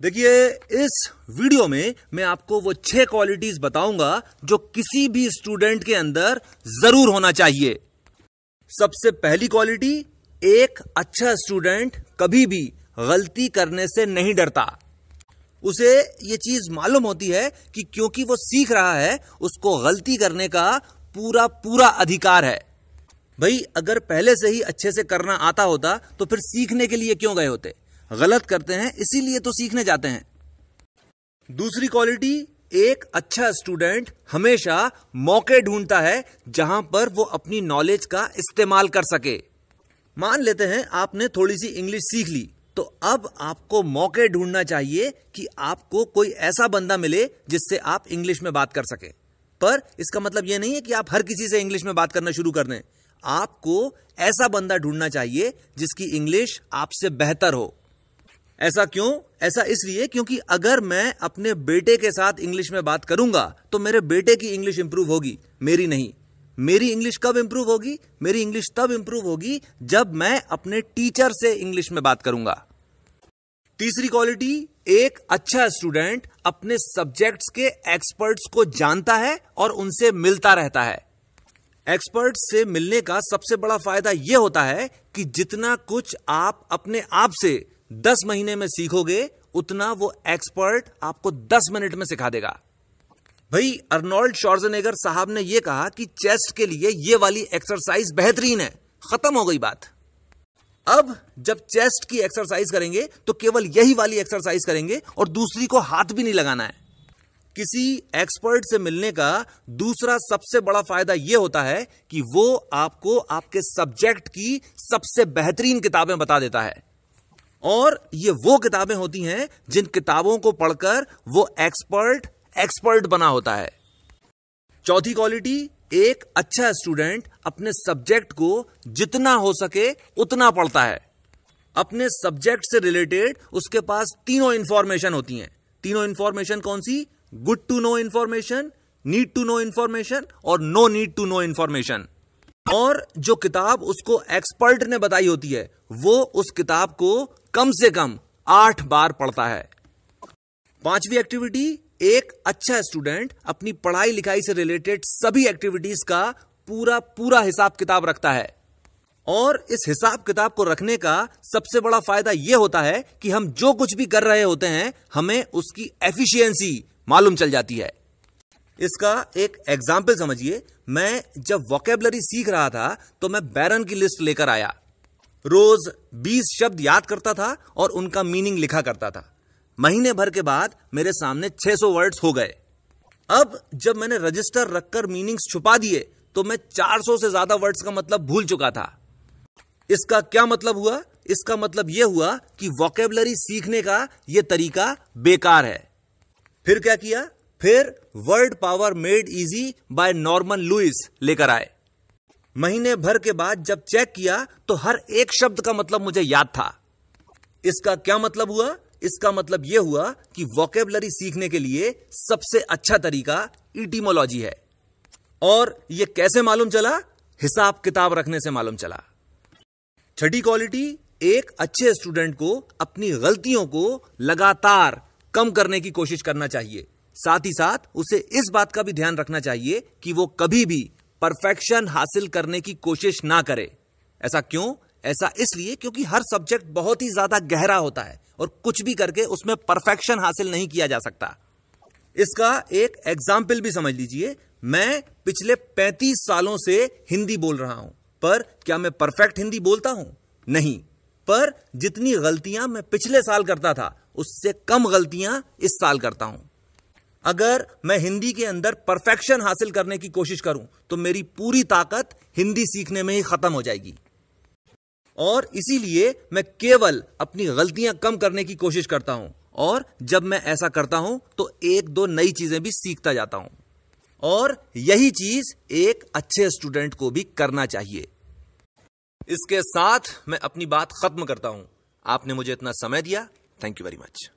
देखिए, इस वीडियो में मैं आपको वो 6 क्वालिटीज बताऊंगा जो किसी भी स्टूडेंट के अंदर जरूर होना चाहिए। सबसे पहली क्वालिटी, एक अच्छा स्टूडेंट कभी भी गलती करने से नहीं डरता। उसे ये चीज मालूम होती है कि क्योंकि वो सीख रहा है, उसको गलती करने का पूरा पूरा अधिकार है। भाई, अगर पहले से ही अच्छे से करना आता होता तो फिर सीखने के लिए क्यों गए होते? गलत करते हैं इसीलिए तो सीखने जाते हैं। दूसरी क्वालिटी, एक अच्छा स्टूडेंट हमेशा मौके ढूंढता है जहां पर वो अपनी नॉलेज का इस्तेमाल कर सके। मान लेते हैं आपने थोड़ी सी इंग्लिश सीख ली, तो अब आपको मौके ढूंढना चाहिए कि आपको कोई ऐसा बंदा मिले जिससे आप इंग्लिश में बात कर सके। पर इसका मतलब यह नहीं है कि आप हर किसी से इंग्लिश में बात करना शुरू कर दें। आपको ऐसा बंदा ढूंढना चाहिए जिसकी इंग्लिश आपसे बेहतर हो। ऐसा क्यों? ऐसा इसलिए क्योंकि अगर मैं अपने बेटे के साथ इंग्लिश में बात करूंगा तो मेरे बेटे की इंग्लिश इंप्रूव होगी, मेरी नहीं। मेरी इंग्लिश कब इंप्रूव होगी? मेरी इंग्लिश तब इंप्रूव होगी जब मैं अपने टीचर से इंग्लिश में बात करूंगा। तीसरी क्वालिटी, एक अच्छा स्टूडेंट अपने सब्जेक्ट्स के एक्सपर्ट्स को जानता है और उनसे मिलता रहता है। एक्सपर्ट्स से मिलने का सबसे बड़ा फायदा यह होता है कि जितना कुछ आप अपने आप से 10 महीने में सीखोगे, उतना वो एक्सपर्ट आपको 10 मिनट में सिखा देगा। भाई, अर्नोल्ड श्वार्ज़नेगर साहब ने यह कहा कि चेस्ट के लिए ये वाली एक्सरसाइज बेहतरीन है। खत्म हो गई बात। अब जब चेस्ट की एक्सरसाइज करेंगे तो केवल यही वाली एक्सरसाइज करेंगे और दूसरी को हाथ भी नहीं लगाना है। किसी एक्सपर्ट से मिलने का दूसरा सबसे बड़ा फायदा यह होता है कि वो आपको आपके सब्जेक्ट की सबसे बेहतरीन किताबें बता देता है। और ये वो किताबें होती हैं जिन किताबों को पढ़कर वो एक्सपर्ट बना होता है। चौथी क्वालिटी, एक अच्छा स्टूडेंट अपने सब्जेक्ट को जितना हो सके उतना पढ़ता है। अपने सब्जेक्ट से रिलेटेड उसके पास तीनों इंफॉर्मेशन होती हैं। तीनों इंफॉर्मेशन कौन सी? Good to know information, need to know information और no need to know information. और जो किताब उसको एक्सपर्ट ने बताई होती है, वो उस किताब को कम से कम 8 बार पढ़ता है। पांचवी एक्टिविटी, एक अच्छा स्टूडेंट अपनी पढ़ाई लिखाई से रिलेटेड सभी एक्टिविटीज का पूरा पूरा हिसाब किताब रखता है। और इस हिसाब किताब को रखने का सबसे बड़ा फायदा यह होता है कि हम जो कुछ भी कर रहे होते हैं, हमें उसकी एफिशिएंसी मालूम चल जाती है। इसका एक एग्जाम्पल समझिए। मैं जब वोकैबुलरी सीख रहा था तो मैं बैरन की लिस्ट लेकर आया। रोज 20 शब्द याद करता था और उनका मीनिंग लिखा करता था। महीने भर के बाद मेरे सामने 600 वर्ड्स हो गए। अब जब मैंने रजिस्टर रखकर मीनिंग्स छुपा दिए तो मैं 400 से ज्यादा वर्ड्स का मतलब भूल चुका था। इसका क्या मतलब हुआ? इसका मतलब यह हुआ कि वोकैबुलरी सीखने का यह तरीका बेकार है। फिर क्या किया? फिर Word Power Made Easy by Norman Lewis लेकर आए। महीने भर के बाद जब चेक किया तो हर एक शब्द का मतलब मुझे याद था। इसका क्या मतलब हुआ? इसका मतलब यह हुआ कि वोकैबुलरी सीखने के लिए सबसे अच्छा तरीका इटिमोलॉजी है। और यह कैसे मालूम चला? हिसाब किताब रखने से मालूम चला। छठी क्वालिटी, एक अच्छे स्टूडेंट को अपनी गलतियों को लगातार कम करने की कोशिश करना चाहिए। साथ ही साथ उसे इस बात का भी ध्यान रखना चाहिए कि वो कभी भी परफेक्शन हासिल करने की कोशिश ना करे। ऐसा क्यों? ऐसा इसलिए क्योंकि हर सब्जेक्ट बहुत ही ज्यादा गहरा होता है और कुछ भी करके उसमें परफेक्शन हासिल नहीं किया जा सकता। इसका एक एग्जाम्पल भी समझ लीजिए। मैं पिछले 35 सालों से हिंदी बोल रहा हूं, पर क्या मैं परफेक्ट हिंदी बोलता हूं? नहीं। पर जितनी गलतियां मैं पिछले साल करता था, उससे कम गलतियां इस साल करता हूं। अगर मैं हिंदी के अंदर परफेक्शन हासिल करने की कोशिश करूं तो मेरी पूरी ताकत हिंदी सीखने में ही खत्म हो जाएगी। और इसीलिए मैं केवल अपनी गलतियां कम करने की कोशिश करता हूं। और जब मैं ऐसा करता हूं तो 1-2 नई चीजें भी सीखता जाता हूं। और यही चीज एक अच्छे स्टूडेंट को भी करना चाहिए। इसके साथ मैं अपनी बात खत्म करता हूं। आपने मुझे इतना समय दिया, थैंक यू वेरी मच।